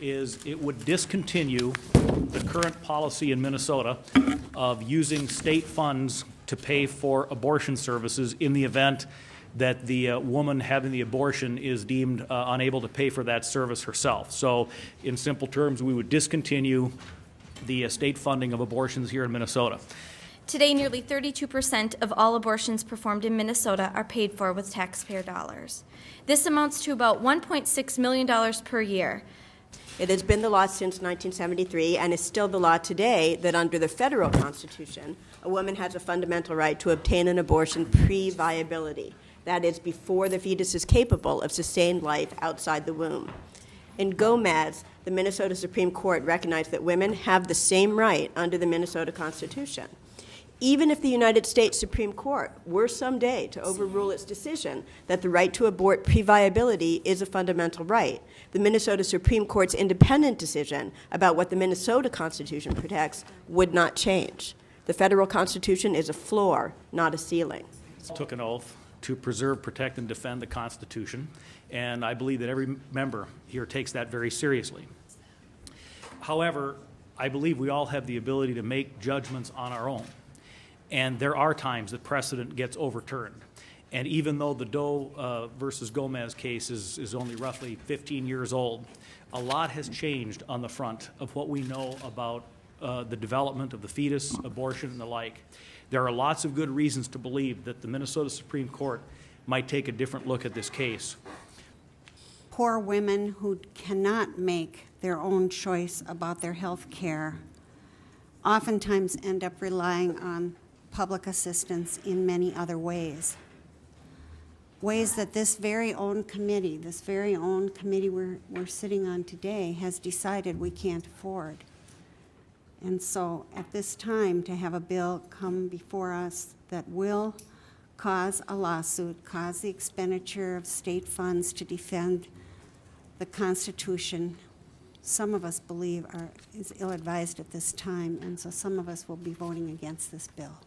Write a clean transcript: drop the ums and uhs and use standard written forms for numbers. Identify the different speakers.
Speaker 1: is it would discontinue the current policy in Minnesota of using state funds to pay for abortion services in the event that the woman having the abortion is deemed unable to pay for that service herself. So in simple terms, we would discontinue the state funding of abortions here in Minnesota.
Speaker 2: Today, nearly 32% of all abortions performed in Minnesota are paid for with taxpayer dollars. This amounts to about $1.6 million per year.
Speaker 3: It has been the law since 1973 and is still the law today that under the federal Constitution, a woman has a fundamental right to obtain an abortion pre-viability. That is, before the fetus is capable of sustained life outside the womb. In Gomez, the Minnesota Supreme Court recognized that women have the same right under the Minnesota Constitution. Even if the United States Supreme Court were someday to overrule its decision that the right to abort pre-viability is a fundamental right, the Minnesota Supreme Court's independent decision about what the Minnesota Constitution protects would not change. The federal Constitution is a floor, not a ceiling.
Speaker 1: Took an oath to preserve, protect, and defend the Constitution, and I believe that every member here takes that very seriously. However, I believe we all have the ability to make judgments on our own. And there are times that precedent gets overturned. And even though the Doe versus Gomez case is only roughly 15 years old, a lot has changed on the front of what we know about the development of the fetus, abortion, and the like. There are lots of good reasons to believe that the Minnesota Supreme Court might take a different look at this case.
Speaker 4: Poor women who cannot make their own choice about their health care oftentimes end up relying on public assistance in many other ways. Ways that this very own committee we're sitting on today has decided we can't afford. And so at this time, to have a bill come before us that will cause a lawsuit, cause the expenditure of state funds to defend the Constitution, some of us believe is ill-advised at this time, and so some of us will be voting against this bill.